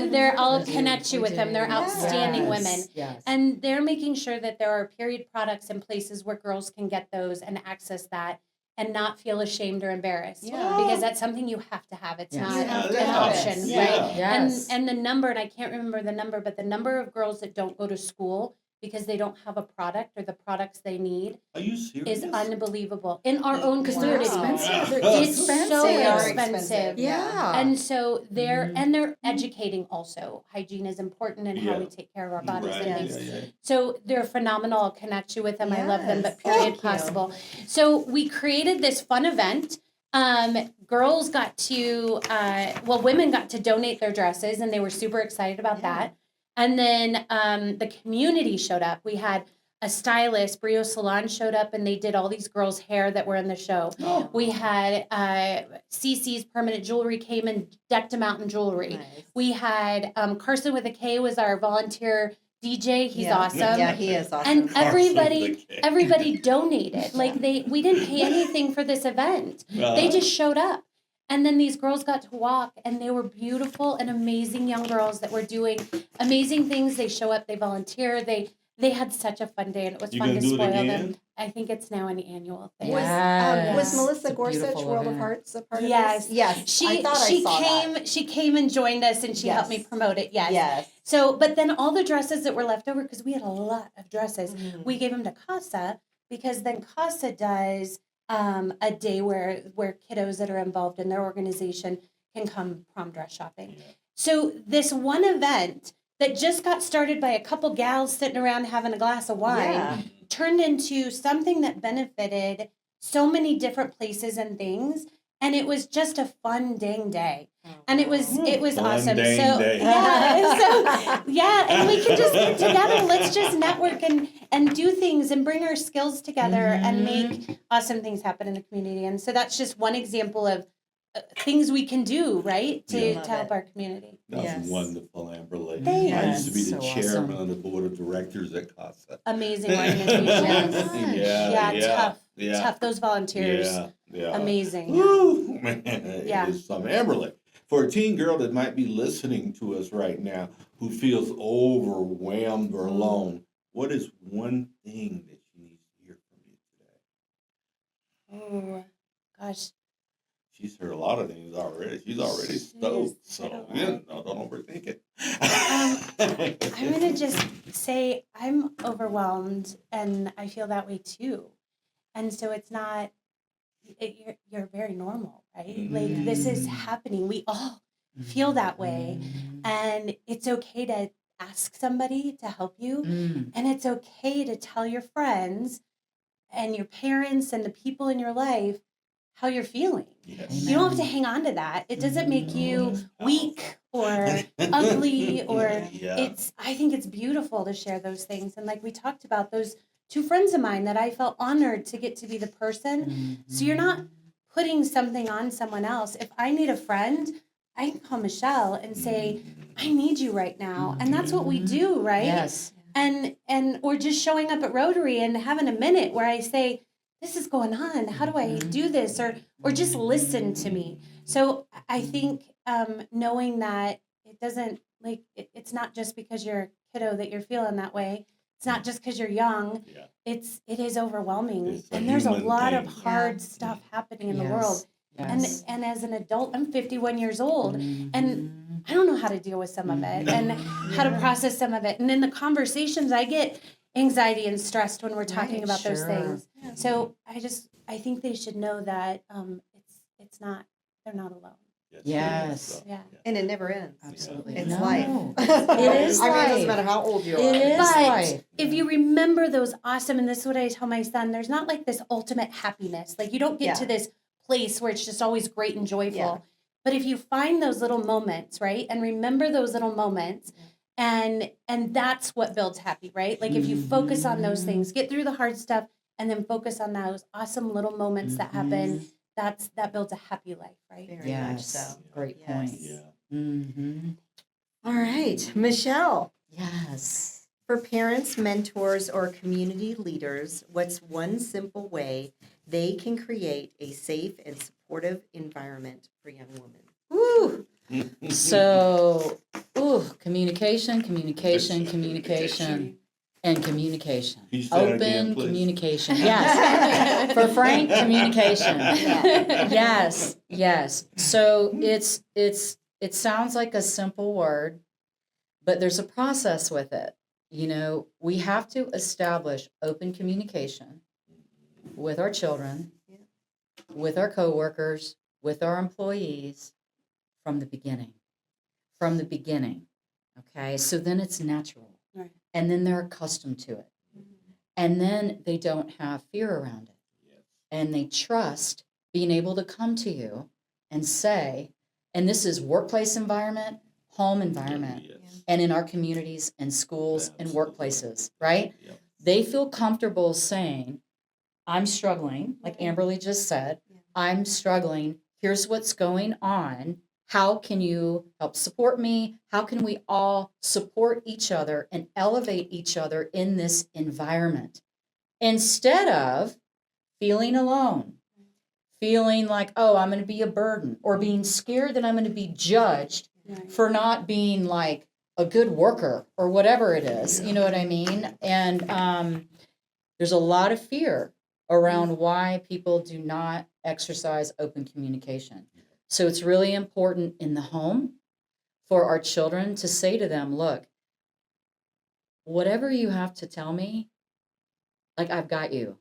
We do, connect you we with them. do. They're outstanding Yes, women. Yes. And they're making sure that there are period products in places where girls can get those and access that and not feel ashamed or embarrassed. Yeah. Because that's something you have to have. It's Yes. not You have an to have it. option, Yeah. right? Yes. And the number, and I can't remember the number, but the number of girls that don't go to school because they don't have a product or the products they need Are you serious? is unbelievable in our own Because they're community. expensive. Wow. They're It's so expensive. They are expensive. expensive. Yeah. And so they're Mhm. educating also. Hygiene is important in how Yeah. we take care of our bodies Right, and Yes. things. yeah. So they're phenomenal. I'll connect you with them. I love them, but Yes. Period Thank you. Possible. So we created this fun event. Girls got to, women got to donate their dresses, and they were super excited about Yeah. that. And then the community showed up. We had a stylist, Brio Salon, showed up and they did all these girls' hair that were in the show. Oh. We had CC's Permanent Jewelry came and decked them out in jewelry. Nice. We had Carson with a K was our volunteer DJ. He's Yeah. awesome. Yeah, he is awesome. And Carson everybody with a K. everybody donated. Like we didn't pay anything for this event. They just showed up. And then these girls got to walk, and they were beautiful and amazing young girls that were doing amazing things. They show up, they volunteer, they had such a fun day, and it was You fun gonna to do it spoil them. again? I think it's now an annual thing. Was Yes. Melissa It's a Gorsuch, beautiful World of event. Hearts, a part Yes. of this? Yes. She I thought I saw came that. she came and joined us, and she helped me Yes. promote it. Yes. Yes. So, but then all the dresses that were left over, because we had a lot of dresses, Mhm. we gave them to CASA, because then CASA does a day where kiddos that are involved in their organization can come prom dress shopping. Yeah. So this one event that just got started by a couple gals sitting around having a glass of wine Yeah. turned into something that benefited so many different places and things, and it was just a fun dang day. And it was Fun awesome. dang So day. yeah, and we can just get together. Let's just network and do things and bring our skills together and make awesome things happen in the community. And so that's just one example of things we can do, right, to Yeah. help our community. That's Yes. wonderful, Amberly. Thanks. I used to be the So chairman awesome. of the board of directors at CASA. Amazing organization. Yeah. Tough. Those volunteers, Yeah. amazing. Woo, man, Yeah. it is some Amberly. For a teen girl that might be listening to us right now who feels overwhelmed or alone, what is one thing that she needs to hear from you today? Oh, gosh. She's heard a lot of things already. She's already She's stoked. said a So, lot. yeah, no, don't overthink it. I'm going to just say I'm overwhelmed, and I feel that way too. And so it's not, you're very normal, right? Like this is happening. We all feel that way. And it's okay to ask somebody to help you. Mm. And it's okay to tell your friends and your parents and the people in your life how you're feeling. Yes. You don't have to hang on to that. It doesn't make you that's weak or ugly or Yeah. I think it's beautiful to share those things. And like we talked about, those two friends of mine that I felt honored to get to be the person. So you're not putting something on someone else. If I need a friend, I can call Michele and say, I need you right now. And that's what we do, right? Yes. And or just showing up at Rotary and having a minute where I say, this is going on. How do I do this? Or just listen to me. So I think knowing that it doesn't like it's not just because you're a kiddo that you're feeling that way. It's not just because you're young. Yeah. It is overwhelming, It's a and there's a human lot of thing. hard stuff happening in the world. Yes. And as an adult, I'm 51 years old, and I don't know how to deal with some of it and how to process some of it. And in the conversations, I get anxiety and stressed when we're talking Right, about those sure. things. So I think they should know that it's not, they're not alone. Yes. Yeah. And it never ends. Absolutely. It's No. life. It is I mean, it life. doesn't matter how old you are. It is But life. if you remember those awesome, and this is what I tell my son, there's not like this ultimate happiness. Like you don't get Yeah. to this place where it's just always great and joyful. Yeah. But if you find those little moments, right, and remember those little moments, and that's what builds happy, right? Like if you focus on those things, get through the hard stuff, and then focus on those awesome little moments that happen, that builds a happy life, right? Very much Yes. so. Great Yes. point. Yeah. Mm-hmm. All right, Michele. Yes. For parents, mentors, or community leaders, what's one simple way they can create a safe and supportive environment for young women? Woo. So, communication, and communication. Can you say that Open again, please? communication. Yes. For frank communication. Yes. So it sounds like a simple word, but there's a process with it. You know, we have to establish open communication with our children, with our coworkers, with our employees from the beginning. Okay. So then it's natural. Right. And then they're accustomed to it. And then they don't have fear around it. Yes. And they trust being able to come to you and say, and this is workplace environment, home environment, Yes. and in our communities and schools and Absolutely. workplaces, right? Yep. they feel comfortable saying, I'm struggling, like Amberly just said, I'm struggling. Here's what's going on. How can you help support me? How can we all support each other and elevate each other in this environment? Instead of feeling alone, feeling like, oh, I'm going to be a burden, or being scared that I'm going to be judged for not being like a good worker or whatever it is. You know what I mean? And there's a lot of fear around why people do not exercise open communication. So it's really important in the home for our children to say to them, look, whatever you have to tell me, like, I've got you.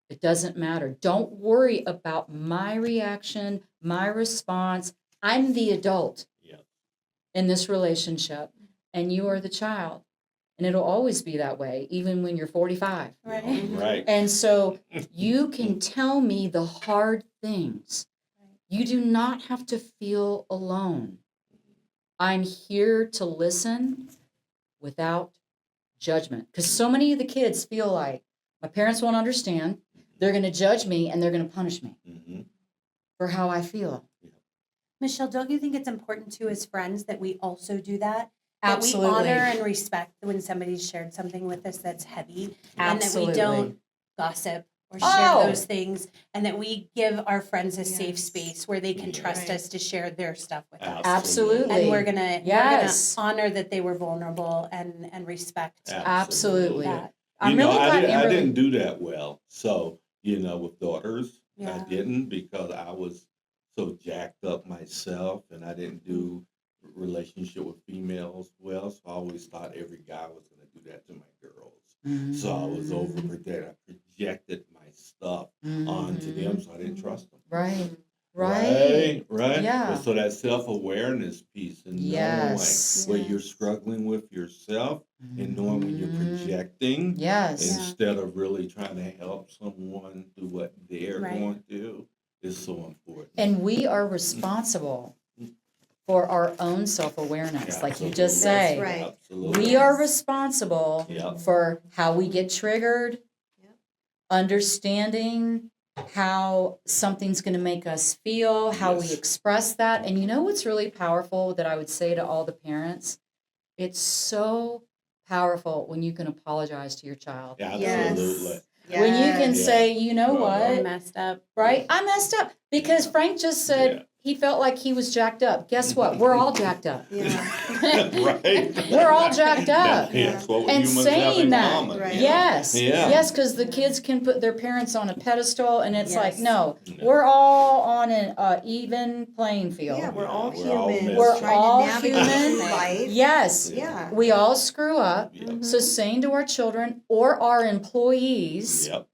It doesn't matter. Don't worry about my reaction, my response. I'm the adult in this relationship, and you are the child. And it'll always be that way, even when you're 45. Right. Right. And so you can tell me the hard things. You do not have to feel alone. I'm here to listen without judgment. Because so many of the kids feel like my parents won't understand. They're going to judge me and they're going to punish me for how I feel. Michele, don't you think it's important too as friends that we also do that? Absolutely. That we honor and respect when somebody's shared something with us that's heavy. Absolutely. And that we don't gossip or share those things, and that we give our friends a safe space where they can trust us to share their stuff with us. Absolutely. And we're gonna Yes. honor that they were vulnerable and respect Absolutely. that. I'm really glad I Amberly. didn't do that well. So, with daughters, I Yeah. didn't, because I was so jacked up myself, and I didn't do relationship with females well. So I always thought every guy was going to do that to my girls. So I was overprotected. I projected my stuff onto them, so I didn't trust them. Right. Right. Yeah. So that self-awareness piece, and Yes. knowing what you're struggling with yourself, and knowing when you're projecting, Yes. instead of really trying to help someone do what they're Right. going to do, is so important. And we are responsible for our own self-awareness, like you just Absolutely. say. That's right. Absolutely. We are responsible Yep. for how we get triggered, Yep. understanding how something's going to make us feel, how we Yes. express that. And you know what's really powerful that I would say to all the parents? It's so powerful when you can apologize to your child. Absolutely. When you can Yes. say, you know Well what? I messed up. Right? I messed up. Because Frank just said Yeah. he felt like he was jacked up. Guess what? We're all jacked up. Right. We're all jacked up. Yes, what And humans have saying in that, common. Right. yes, Yeah. yes, because the kids can put their parents on a pedestal, and it's like, Yes. no, No. we're all on an even playing field. Yeah, we're all We're all humans. We're trying all to navigate human. life. Yes, Yeah. we all screw up. Yep. So saying to our children or our employees, Yep.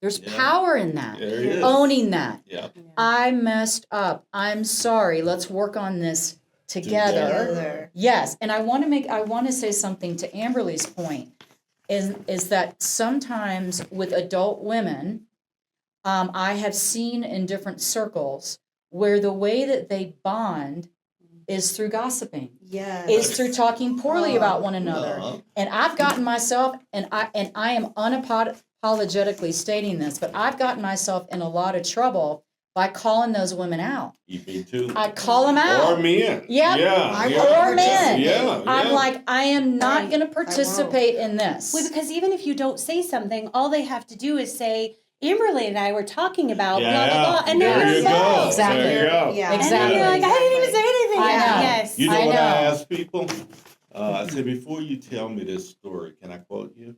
there's Yeah. power in that. There it is. Owning that. Yep. I messed up. I'm sorry. Let's work on this together. Together. Yes, and I want to say something to Amberly's point is that sometimes with adult women, I have seen in different circles where the way that they bond is through gossiping, Yes. is through talking poorly about one another. Uh-huh. And I've gotten myself, and I am unapologetically stating this, but I've gotten myself in a lot of trouble by calling those women out. Me too. I call them out. Or men. Yep. Yeah. Or men. Yeah. I'm like, I am not Right. going to participate in this. Well, because even if you don't say something, all they have to do is say, Amberly and I were talking about blah, blah, blah, and there now you you're go. involved. Exactly. There you go. Yeah. And then you're like, I didn't even say anything. I yet. know. Yes. You know I what know. I ask people? I said, before you tell me this story, can I quote you?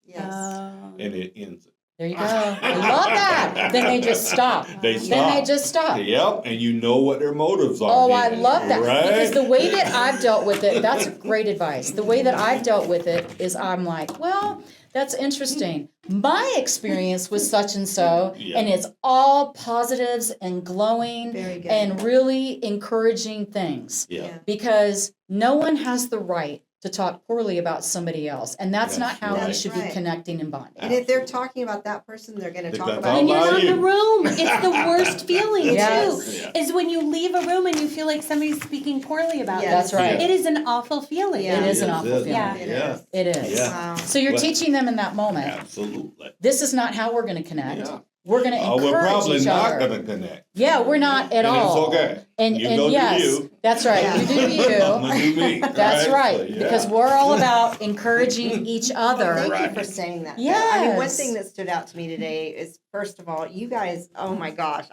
Yes. And it ends it. There you go. I love that. Then they just stop. They Then stop. they just stop. Yep, and you know what their motives are. Oh, I then, love that. Right? Because the way that I've dealt with it, that's great advice. The way that I've dealt with it is I'm like, well, that's interesting. My experience was such and so, Yeah. and it's all positives and glowing Very good. and really encouraging things. Yeah. Yeah. Because no one has the right to talk poorly about somebody else. And that's not That's how we right. should That's be right. connecting and bonding. And if they're talking about that person, they're going to They talk talk about When about you're not in you. the room, it's the worst feeling Yes. too. Yeah. Is when you leave a room and you feel like somebody's speaking poorly about Yes. you. That's right. It is an awful feeling. Yeah. It is an Yes, awful it is. feeling. Yeah. Yeah. It is. Yeah. Wow. So you're Well- teaching them in that moment. Absolutely. This is not how we're going to connect. Yeah. We're going to encourage We're probably each not other. going to connect. Yeah, we're not at And all. it's okay. And You and go do yes, you. that's right. Yeah. You do I'm you. gonna do me. That's right. So, yeah. Because we're all about encouraging each other. Thank you Right. for saying that. though. I mean, one Yes. thing that stood out to me today is, first of all, you guys, oh my gosh,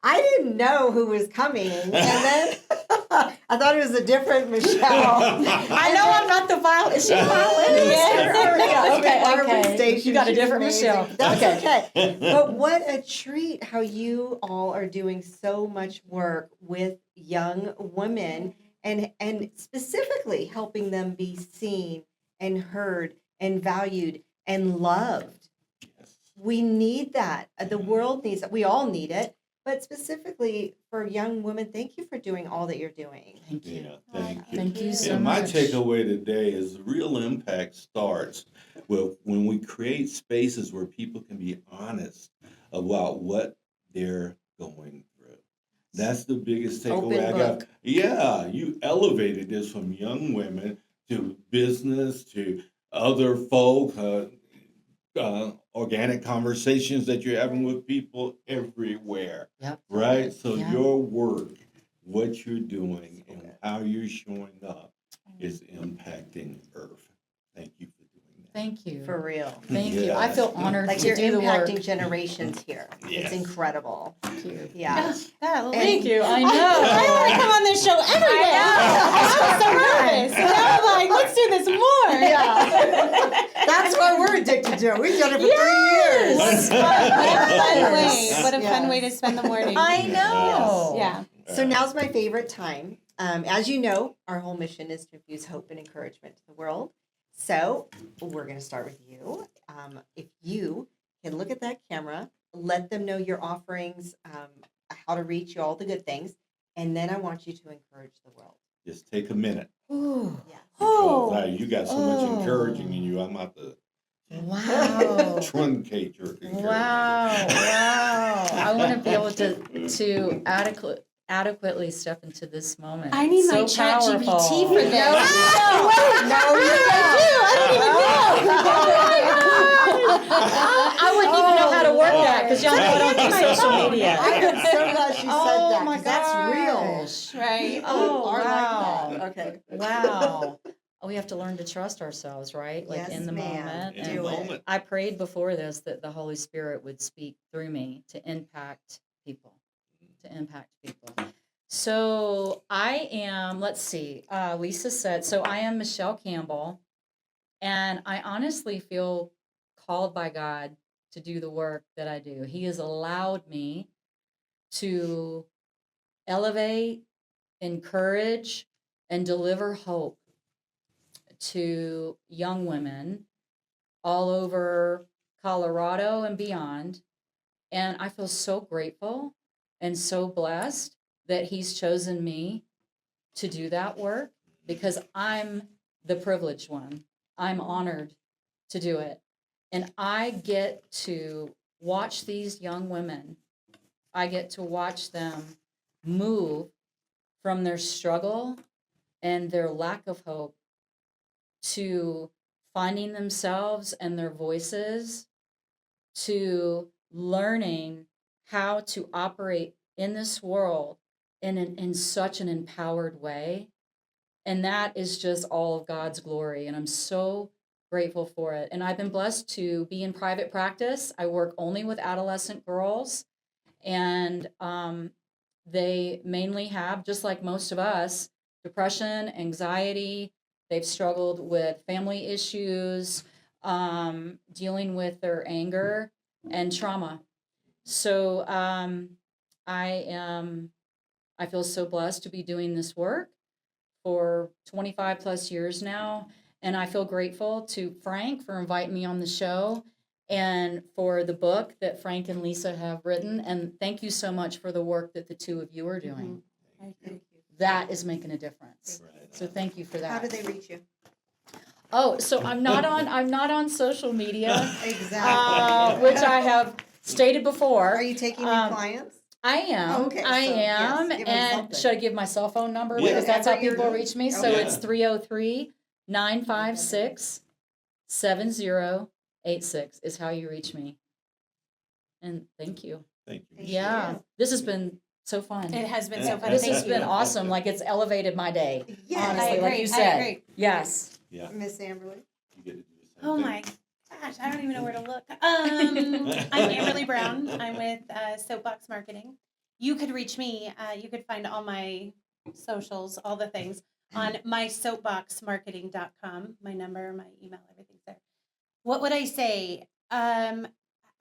I didn't know who was coming. And then I thought it was a different Michelle. I know I'm not the violinist. Is she a violinist? Yeah. Okay, Barbara okay. Station, You got a she's different amazing. Michelle. That's Okay. okay. But what a treat how you all are doing so much work with young women and specifically helping them be seen and heard and valued and loved. We need that. The world needs it. We all need it. But specifically for young women, thank you for doing all that you're doing. Thank you. Yeah, thank you. Thank you so Yeah, my much. takeaway today is real impact starts with when we create spaces where people can be honest about what they're going through. That's the biggest Open takeaway I got. book. Yeah, you elevated this from young women to business to other folk, organic conversations that you're having with people everywhere. Yep. Right? So Yeah. your work, what you're doing, and how you're showing up is impacting Earth. Thank you for doing that. Thank you. For real. Thank you. I Yes. feel honored Like to you're do the work. impacting generations here. Yes. It's incredible. Thank you. Yeah. Thank you. I know. I want to come on this show every day. I was so nervous. And now I'm like, let's do this more. Yeah. That's why we're addicted to it. We've done it for 3 years. What a fun way. What a fun Yes. way to spend the morning. I know. Yeah. So now's my favorite time. As you know, our whole mission is to infuse hope and encouragement to the world. So we're going to start with you. If you can look at that camera, let them know your offerings, how to reach you, all the good things. And then I want you to encourage the world. Just take a minute. Ooh. Yes. Because now you got so much Oh. encouraging in you. I'm about to Wow. truncate your encouragement. Wow. Wow. I want to be able to adequately step into this moment. I need my So chat GPT powerful. for this. No, you I wouldn't even know how to work that because y'all know I don't do social media. I am so glad she said Oh that my because that's real. gosh. Right. Oh, Are wow. like that. Okay. Wow. We have to learn to trust ourselves, right? Like Yes, in the ma'am. moment. In And the moment. I prayed before this that the Holy Spirit would speak through me to impact people. So I am, let's see, Lisa said, so I am Michele Campbell, and I honestly feel called by God to do the work that I do. He has allowed me to elevate, encourage, and deliver hope to young women all over Colorado and beyond. And I feel so grateful and so blessed that he's chosen me to do that work because I'm the privileged one. I'm honored to do it. And I get to watch these young women. I get to watch them move from their struggle and their lack of hope to finding themselves and their voices, to learning how to operate in this world in such an empowered way. And that is just all of God's glory. And I'm so grateful for it. And I've been blessed to be in private practice. I work only with adolescent girls. And they mainly have, just like most of us, depression, anxiety. They've struggled with family issues, dealing with their anger and trauma. So I feel so blessed to be doing this work for 25 plus years now. And I feel grateful to Frank for inviting me on the show and for the book that Frank and Lisa have written. And thank you so much for the work that the two of you are doing. Thank you. That is making a difference. Right. So thank you for that. How do they reach you? Oh, so I'm not on social media, Exactly. which I have stated before. Are you taking new clients? I am. Oh, okay, I so, yes, am. give 'em and something. should I give my cell phone number? Yeah. Because that's how Whatever people you're- reach me. So Okay. it's 303-956-7086 is how you reach me. And thank you. Thank you. Thank Yeah. you. This has been so fun. It has been so fun. This Thank has you. been awesome. Like it's elevated my day. Yes. Honestly, I like agree, you I said. agree. Yes. Yeah. Miss Amberly. You get to do the same Oh thing. my gosh, I don't even know where to look. I'm Amberly Brown. I'm with Soapbox Marketing. You could reach me. You could find all my socials, all the things on mysoapboxmarketing.com. My number, my email, everything's there. What would I say?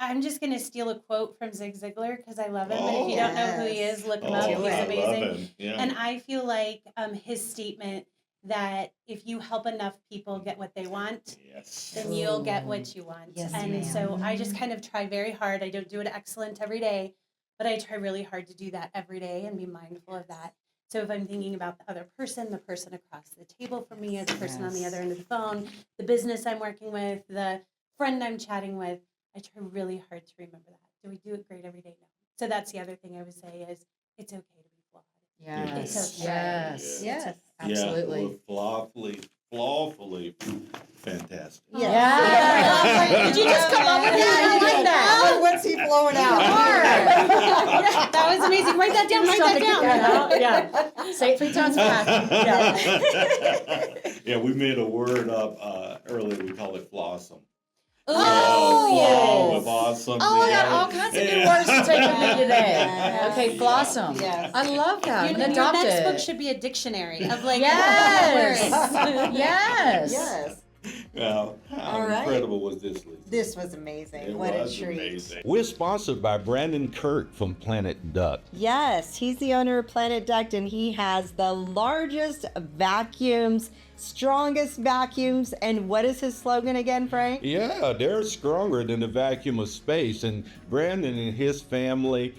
I'm just going to steal a quote from Zig Ziglar because I love him. And if you don't know who he Yes. is, look him Oh, up. Do He's it. I amazing. love him. Yeah. And I feel like his statement that if you help enough people get what they want, Yes. then you'll get what you want. Yes, and ma'am. so I just kind of try very hard. I don't do it excellent every day, but I try really hard to do that every day and be mindful of that. So if I'm thinking about the other person, the person across the table from me, or the person on the Yes. other end of the phone, the business I'm working with, the friend I'm chatting with, I try really hard to remember that. Do we do it great every day? No. So that's the other thing I would say is it's okay to be flawed. Yes. It's okay. Yes. Yes. Absolutely. Yeah, well, flawfully fantastic. Yeah. Did you just come up with that? I like that. What's he blowing out? That was amazing. Write that down. Write that down. Yeah. Say it 3 times fast. Yeah. Yeah, we made a word up earlier. We call it flawsome. Oh, Flaw with yes. awesome. Oh, I got all kinds of new words to take with me today. Yes. Okay, blossom. Yes. I love that. I'm Your gonna adopt next book it. should be a dictionary of like Yes. words. Yes. Yes. Well, how All right. incredible was this, Lisa? This was amazing. It What was a treat. amazing. We're sponsored by Brandon Kirk from Planet Duck. Yes, he's the owner of Planet Duct, and he has the largest vacuums, strongest vacuums. And what is his slogan again, Frank? Yeah, they're stronger than the vacuum of space. And Brandon and his family,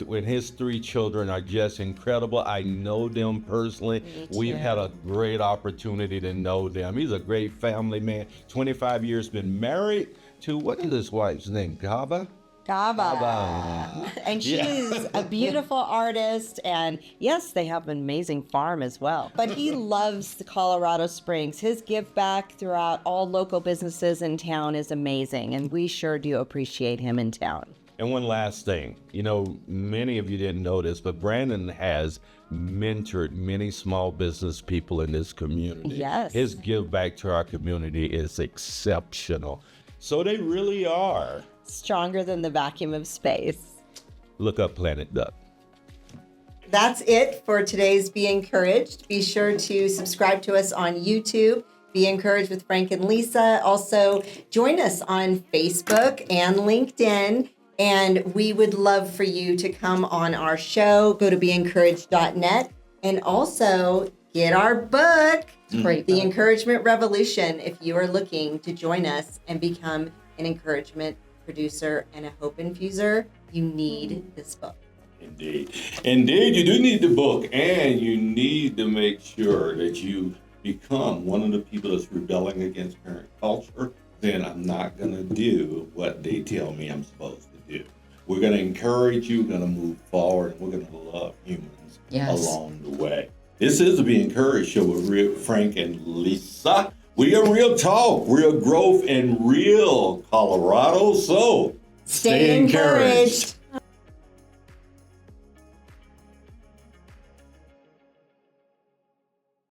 with his 3 children, are just incredible. I know them personally. We've had a great opportunity to know them. He's a great family man. 25 years, been married to, what is his wife's name? Gaba? Gaba. And she is a beautiful artist, and yes, they have an amazing farm as well. But he loves the Colorado Springs. His give back throughout all local businesses in town is amazing, and we sure do appreciate him in town. And one last thing, you know, many of you didn't know this, but Brandon has mentored many small business people in this community. Yes. His give back to our community is exceptional. So they really are. Stronger than the vacuum of space. Look up Planet Duck. That's it for today's Be Encouraged. Be sure to subscribe to us on YouTube. Be Encouraged with Frank and Lisa. Also, join us on Facebook and LinkedIn. And we would love for you to come on our show. Go to beencouraged.net and also get our book, Great. The Encouragement Revolution, if you are looking to join us and become an encouragement producer and a hope infuser. You need this book. Indeed. Indeed, you do need the book, and you need to make sure that you become one of the people that's rebelling against current culture. Then I'm not going to do what they tell me I'm supposed to do. We're going to encourage you, we're going to move forward, and we're going to love humans along the way. This is the Be Encouraged show with Frank and Lisa. We are real talk, real growth, and real Colorado. So Stay encouraged.